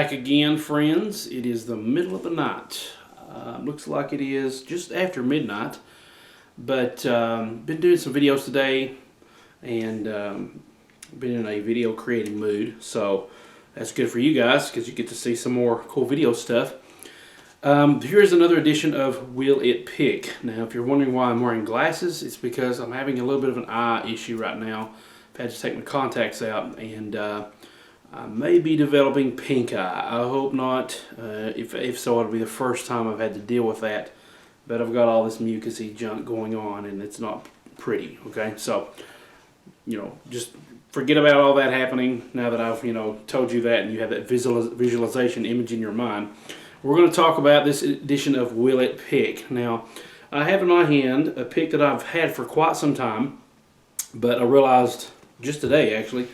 back again, friends. It is the middle of the night. Looks like it is just after midnight, but been doing some videos today and been in a video creating mood, so that's good for you guys because you get to see some more cool video stuff. Here's another edition of Will It Pick. Now, if you're wondering why I'm wearing glasses, it's because I'm having a little bit of an eye issue right now. I've had to take my contacts out, and I may be developing pink eye. I hope not. If so, it'll be the first time I've had to deal with that. But I've got all this mucusy junk going on, and it's not pretty. Okay, so just forget about all that happening. Now that I've told you that, and you have that visualization image in your mind, we're going to talk about this edition of Will It Pick. Now, I have in my hand a pick that I've had for quite some time, but I realized just today actually.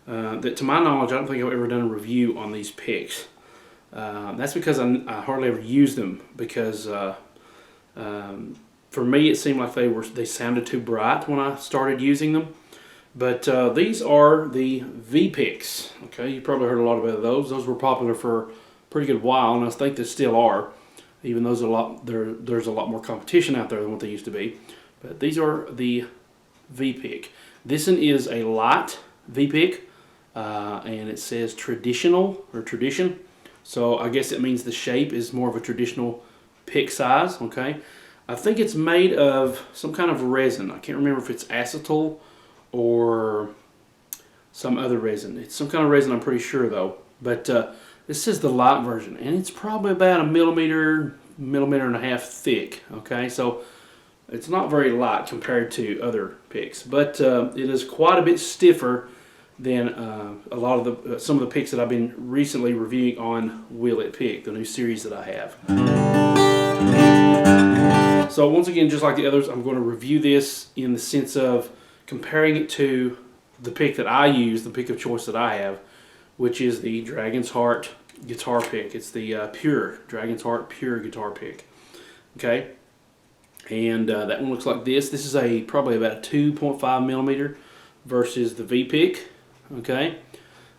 That to my knowledge, I don't think I've ever done a review on these picks. That's because I hardly ever use them, because for me it seemed like they sounded too bright when I started using them. But these are the V-Picks. Okay, you probably heard a lot about those. Those were popular for a pretty good while, and I think they still are. Even though there's a lot more competition out there than what they used to be. But these are the V-Pick. This one is a Lite V-Pick. And it says traditional or tradition, so I guess it means the shape is more of a traditional pick size. Okay, I think it's made of some kind of resin. I can't remember if it's acetal or some other resin. It's some kind of resin, I'm pretty sure though. But this is the light version, and it's probably about a millimeter and a half thick. Okay, so it's not very light compared to other picks, but it is quite a bit stiffer than a lot of some of the picks that I've been recently reviewing on Will It Pick, the new series that I have. So once again, just like the others, I'm going to review this in the sense of comparing it to the pick that I use, the pick of choice that I have, which is the Dragon's Heart guitar pick. It's the Pure Dragon's Heart Pure guitar pick. Okay, and that one looks like this. This is probably about a 2.5 millimeter versus the V-Pick. Okay,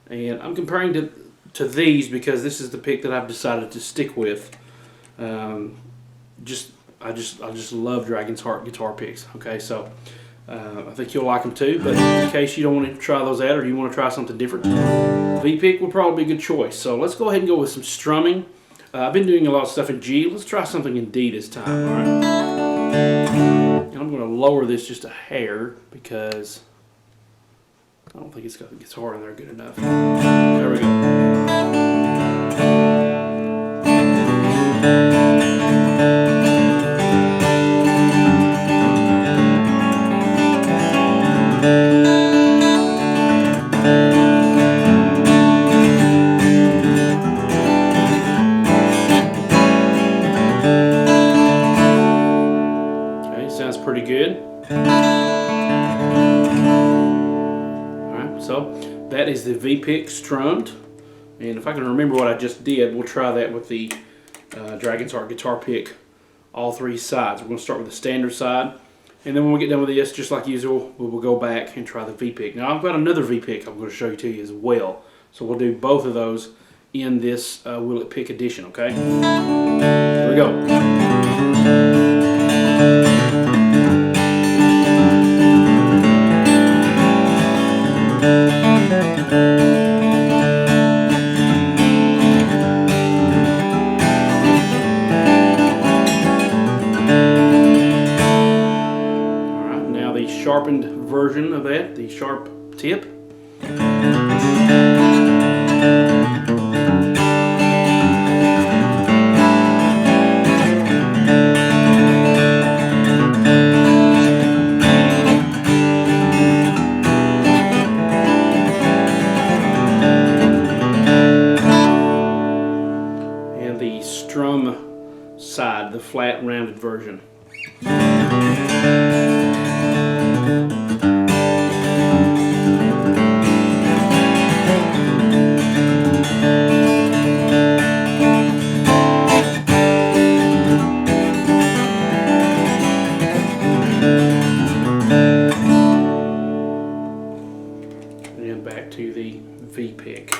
and I'm comparing to these because this is the pick that I've decided to stick with. I just love Dragon's Heart guitar picks. Okay, so I think you'll like them too. But in case you don't want to try those out, or you want to try something different, V-Pick would probably be a good choice. So let's go ahead and go with some strumming. I've been doing a lot of stuff in G. Let's try something in D this time. All right, and I'm going to lower this just a hair because I don't think it's got the guitar in there good enough. There we go. Okay, sounds pretty good. So that is the V-Pick strummed, and if I can remember what I just did, we'll try that with the Dragon's Heart guitar pick, all three sides. We're going to start with the standard side, and then when we get done with this, just like usual, we will go back and try the V-Pick. Now I've got another V-Pick I'm going to show you to you as well, so we'll do both of those in this Will It Pick edition. Okay, here we go. Alright, now the sharpened version of that, the sharp tip. Strum side, the flat rounded version. And back to the V-Pick.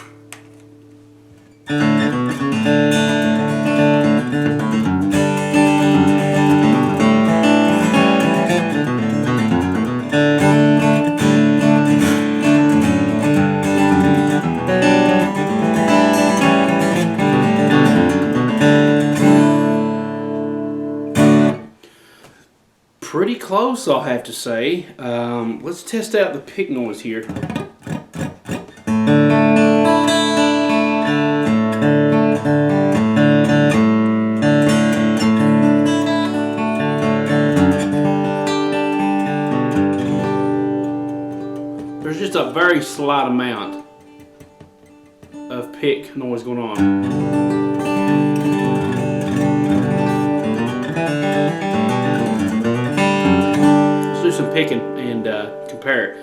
Pretty close, I'll have to say. Let's test out the pick noise here. There's just a very slight amount of pick noise going on. Do some picking and compare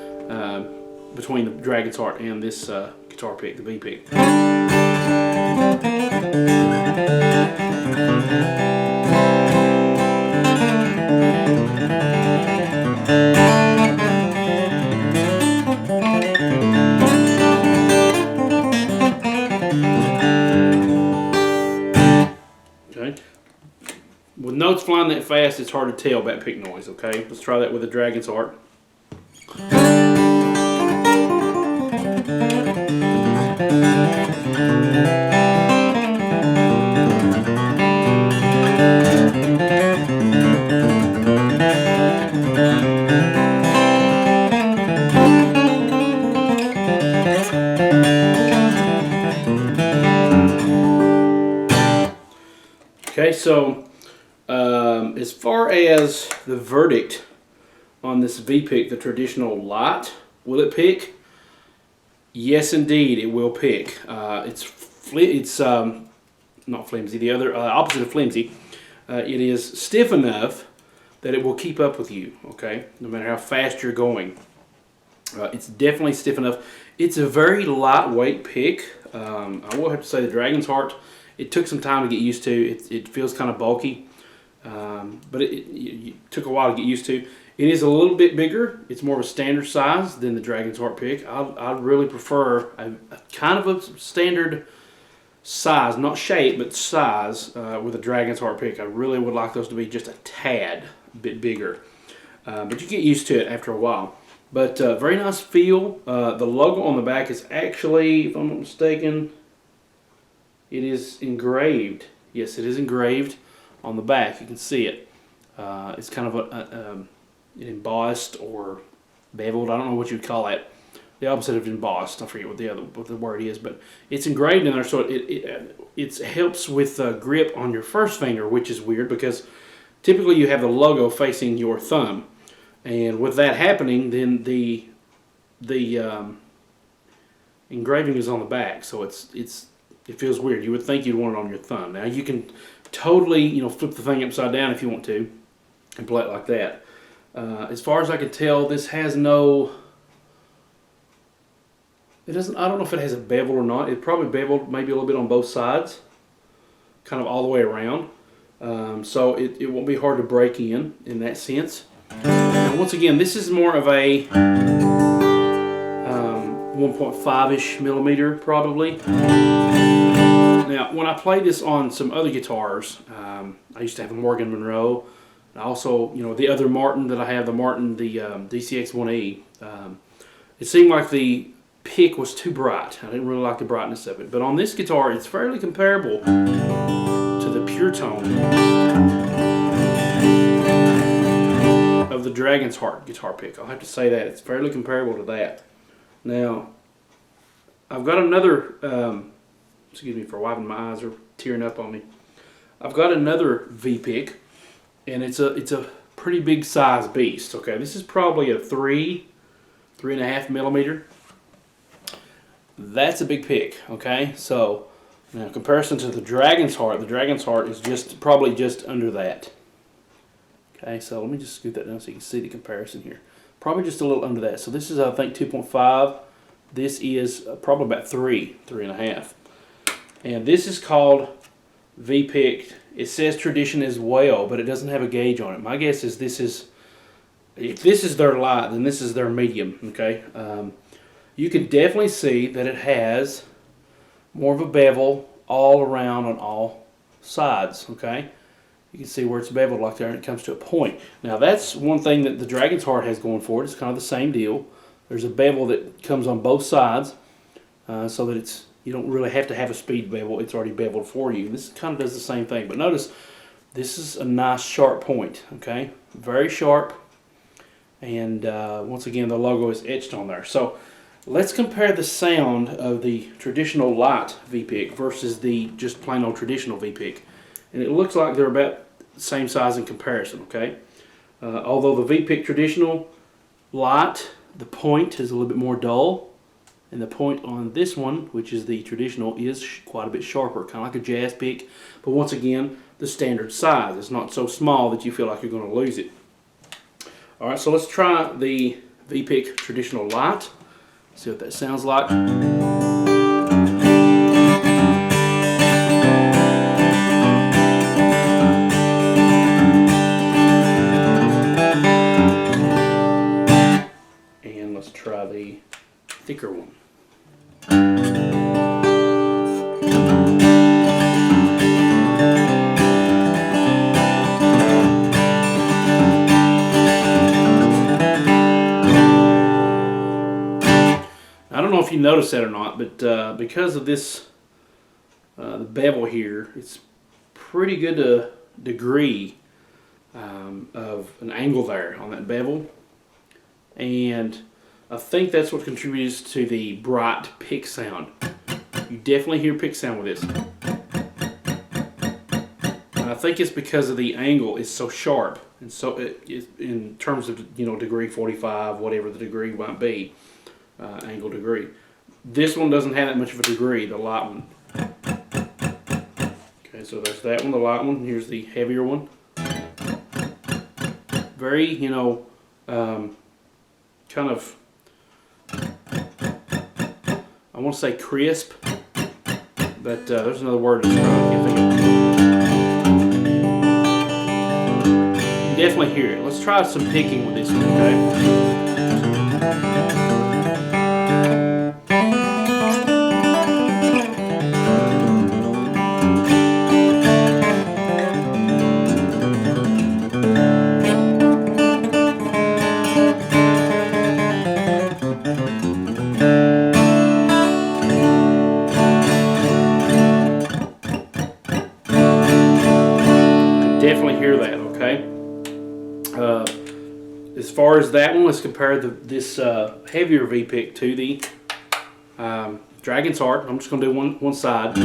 between the Dragon's Heart and this guitar pick, the V pick. Okay. With notes flying that fast, it's hard to tell about pick noise, okay? Let's try that with the Dragon's Heart. Okay, so as far as the verdict on this V-pick, the traditional Lite, will it pick? Yes, indeed, it will pick. It's not flimsy. The other opposite of flimsy. It is stiff enough that it will keep up with you. Okay, no matter how fast you're going. It's definitely stiff enough. It's a very lightweight pick. I will have to say the Dragon's Heart, it took some time to get used to. It feels kind of bulky. But it took a while to get used to. It is a little bit bigger. It's more of a standard size than the Dragon's Heart pick. I really prefer a kind of a standard size, not shape, but size with a Dragon's Heart pick. I really would like those to be just a tad bit bigger. But you get used to it after a while. But very nice feel. The logo on the back is actually, if I'm not mistaken, it is engraved. Yes, it is engraved on the back. You can see it. It's kind of embossed or beveled. I don't know what you'd call that. The opposite of embossed. I forget what the word is, but it's engraved in there, so it helps with grip on your first finger, which is weird because typically you have the logo facing your thumb, and with that happening, then the engraving is on the back, so it feels weird. You would think you'd want it on your thumb. Now you can totally, flip the thing upside down if you want to, and play it like that. As far as I can tell, this has no. It doesn't. I don't know if it has a bevel or not. It probably beveled maybe a little bit on both sides, kind of all the way around. So it won't be hard to break in that sense. Now, once again, this is more of a 1.5-ish millimeter probably. Now, when I play this on some other guitars, I used to have a Morgan Monroe. I also, the other Martin that I have, the DCX-1E. It seemed like the pick was too bright. I didn't really like the brightness of it. But on this guitar, it's fairly comparable to the pure tone of the Dragon's Heart guitar pick. I'll have to say that. It's fairly comparable to that. Now, I've got another, excuse me for wiping my eyes, are tearing up on me. I've got another V-pick, and it's a pretty big size beast. Okay, this is probably a 3.5 millimeter. That's a big pick. Okay, so now in comparison to the Dragon's Heart is probably just under that. Okay, so let me just scoot that down so you can see the comparison here. Probably just a little under that. So this is, I think, 2.5. This is probably about 3.5. And this is called V-pick. It says Tradition as well, but it doesn't have a gauge on it. My guess is if this is their light, then this is their medium. Okay, you can definitely see that it has more of a bevel all around on all sides, okay? You can see where it's beveled like there and it comes to a point. Now that's one thing that the Dragon's Heart has going for it. It's kind of the same deal. There's a bevel that comes on both sides so that you don't really have to have a speed bevel. It's already beveled for you. This kind of does the same thing. But notice this is a nice sharp point, okay? Very sharp. And once again, the logo is etched on there. So let's compare the sound of the traditional Lite V-Pick versus the just plain old traditional V-Pick. And it looks like they're about the same size in comparison, okay? Although the V-Pick traditional Lite, the point is a little bit more dull, and the point on this one, which is the traditional, is quite a bit sharper, kind of like a jazz pick, but once again, the standard size. It's not so small that you feel like you're going to lose it. Alright, so let's try the V-Pick traditional Lite, see what that sounds like. Let's try the thicker one. I don't know if you noticed that or not, but because of this, the bevel here, it's pretty good degree of an angle there on that bevel, and I think that's what contributes to the bright pick sound. You definitely hear pick sound with this. And I think it's because of the angle is so sharp, and so in terms of degree 45, whatever the degree might be, angle degree. This one doesn't have that much of a degree, the light one. Okay, so there's that one, the light one. Here's the heavier one. Very, kind of, I want to say crisp, but there's another word to describe it. I can't think of it. You can definitely hear it. Let's try some picking with this one, okay? Definitely hear that, okay? As far as that one, let's compare this heavier V-Pick to the Dragon's Heart. I'm just going to do one side.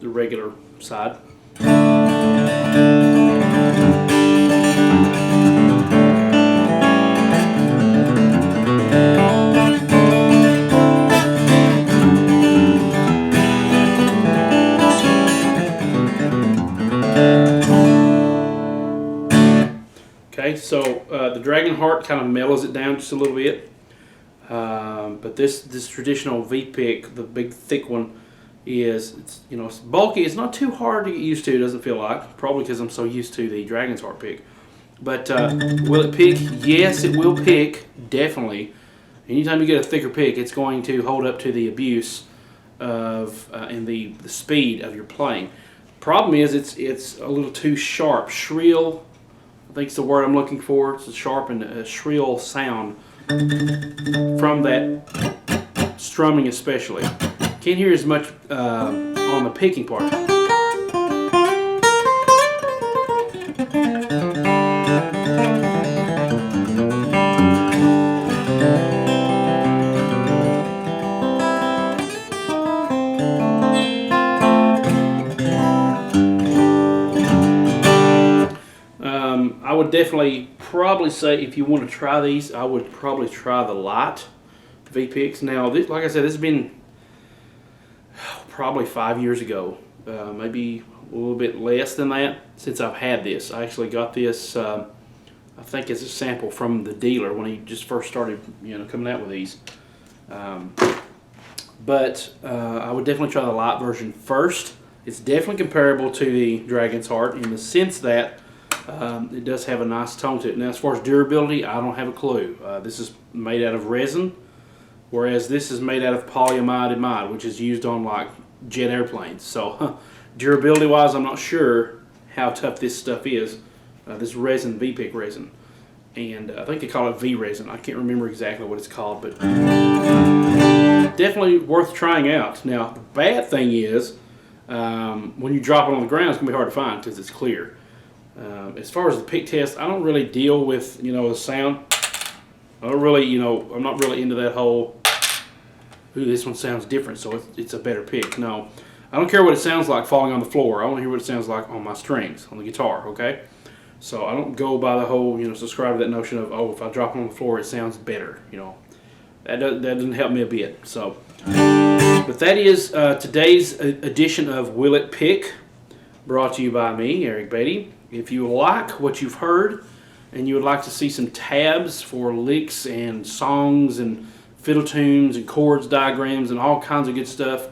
The regular side. Okay, so the Dragon Heart kind of mellows it down just a little bit, but this traditional V-Pick, the big thick one, it's bulky. It's not too hard to get used to. It doesn't feel like, probably because I'm so used to the Dragon's Heart pick. But will it pick? Yes, it will pick, definitely. Anytime you get a thicker pick, it's going to hold up to the abuse of and the speed of your playing. Problem is, it's a little too sharp, shrill. I think it's the word I'm looking for. It's a sharp and a shrill sound from that strumming, especially. Can't hear as much on the picking part. I would definitely probably say if you want to try these, I would probably try the Lite V-Picks. Now, this, like I said, this has been probably 5 years ago, maybe a little bit less than that since I've had this. I actually got this I think it's a sample from the dealer when he just first started, coming out with these. But I would definitely try the Lite version first. It's definitely comparable to the Dragon's Heart in the sense that it does have a nice tone to it. Now, as far as durability, I don't have a clue. This is made out of resin, whereas this is made out of polyamide, which is used on like jet airplanes. So durability-wise, I'm not sure how tough this stuff is. This resin, V-Pick resin, and I think they call it V resin. I can't remember exactly what it's called, but definitely worth trying out. Now, the bad thing is when you drop it on the ground, it's gonna be hard to find because it's clear. As far as the pick test, I don't really deal with the sound. I don't really, I'm not really into that whole, ooh, this one sounds different, so it's a better pick. No, I don't care what it sounds like falling on the floor. I want to hear what it sounds like on my strings, on the guitar, okay? So I don't go by the whole, subscribe to that notion of, oh, if I drop it on the floor, it sounds better, That doesn't help me a bit. So, but that is today's edition of Will It Pick, brought to you by me, Eric Beaty. If you like what you've heard, and you would like to see some tabs for licks and songs and fiddle tunes and chords, diagrams, and all kinds of good stuff,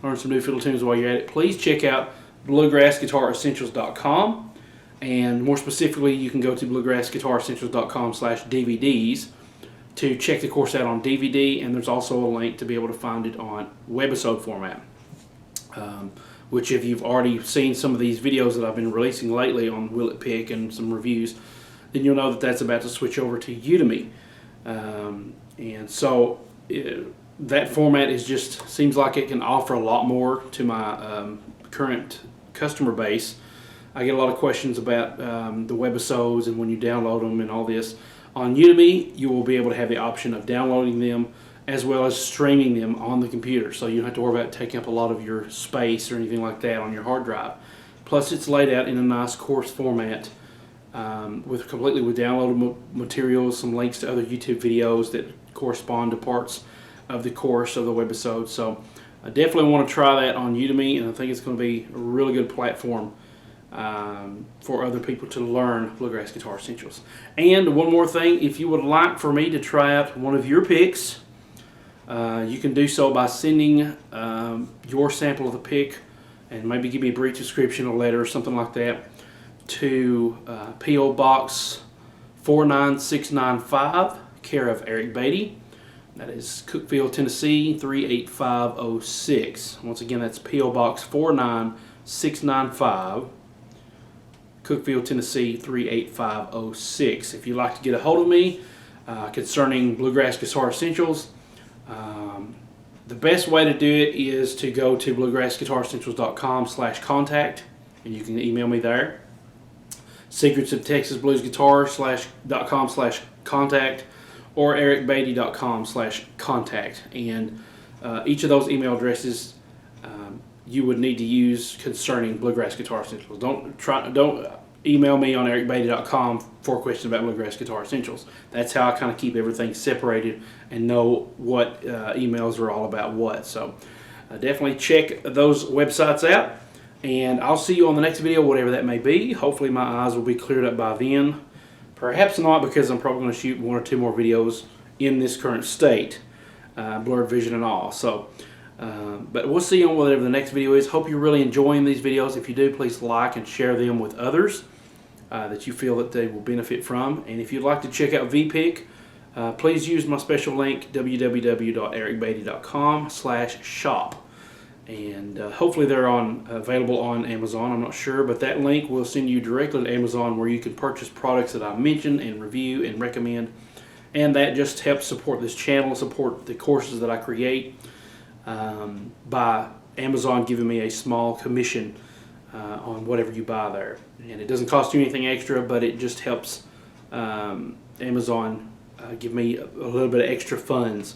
learn some new fiddle tunes while you're at it, please check out bluegrassguitaressentials.com. And more specifically, you can go to bluegrassguitaressentials.com/DVDs to check the course out on DVD, and there's also a link to be able to find it on webisode format. Which, if you've already seen some of these videos that I've been releasing lately on Will It Pick and some reviews, then you'll know that that's about to switch over to Udemy. And so that format seems like it can offer a lot more to my current customer base. I get a lot of questions about the webisodes and when you download them and all this. On Udemy, you will be able to have the option of downloading them as well as streaming them on the computer. So you don't have to worry about taking up a lot of your space or anything like that on your hard drive. Plus, it's laid out in a nice course format completely with downloadable materials, some links to other YouTube videos that correspond to parts of the course of the webisode. So I definitely want to try that on Udemy, and I think it's going to be a really good platform for other people to learn Bluegrass Guitar Essentials. And one more thing, if you would like for me to try out one of your picks, you can do so by sending your sample of the pick and maybe give me a brief description, a letter or something like that, to P.O. Box 49695, care of Eric Beaty. That is Cookeville, Tennessee 38506. Once again, that's P.O. Box 49695, Cookeville, Tennessee 38506. If you'd like to get a hold of me concerning Bluegrass Guitar Essentials, the best way to do it is to go to bluegrassguitaressentials.com/contact, and you can email me there. secretsofTexasBluesGuitar.com/contact, or ericbeatty.com/contact. And each of those email addresses you would need to use concerning Bluegrass Guitar Essentials. Don't email me on ericbeatty.com for questions about Bluegrass Guitar Essentials. That's how I kind of keep everything separated and know what emails are all about what. So definitely check those websites out, and I'll see you on the next video, whatever that may be. Hopefully my eyes will be cleared up by then. Perhaps not, because I'm probably going to shoot one or two more videos in this current state, blurred vision and all. So, but we'll see you on whatever the next video is. Hope you're really enjoying these videos. If you do, please like and share them with others that you feel that they will benefit from. And if you'd like to check out V-Pick, please use my special link, www.ericbeatty.com/shop. And hopefully they're available on Amazon. I'm not sure, but that link will send you directly to Amazon, where you can purchase products that I mention and review and recommend. And that just helps support this channel, support the courses that I create, by Amazon giving me a small commission on whatever you buy there. And it doesn't cost you anything extra, but it just helps Amazon give me a little bit of extra funds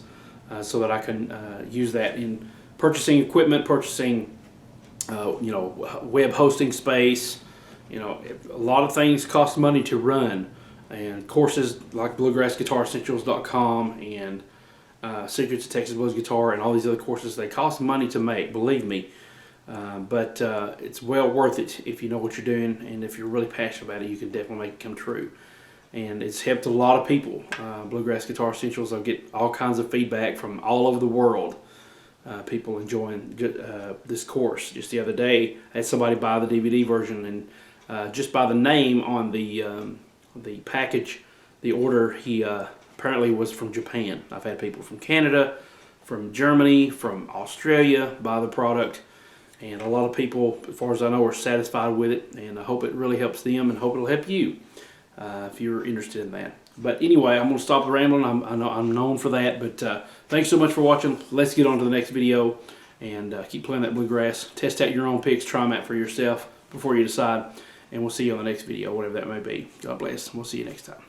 so that I can use that in purchasing equipment, purchasing web hosting space. A lot of things cost money to run, and courses like bluegrassguitaressentials.com and Secrets of Texas Blues Guitar and all these other courses, they cost money to make, believe me. But it's well worth it if you know what you're doing, and if you're really passionate about it, you can definitely make it come true. and it's helped a lot of people. Bluegrass Guitar Essentials, I get all kinds of feedback from all over the world. People enjoying this course. Just the other day, I had somebody buy the DVD version, and just by the name on the package, the order, he apparently was from Japan. I've had people from Canada, from Germany, from Australia buy the product, and a lot of people, as far as I know, are satisfied with it, and I hope it really helps them, and hope it'll help you if you're interested in that. But anyway, I'm going to stop the rambling. I'm known for that, but thanks so much for watching. Let's get on to the next video, and keep playing that bluegrass. Test out your own picks, try them out for yourself before you decide, and we'll see you on the next video, whatever that may be. God bless. We'll see you next time.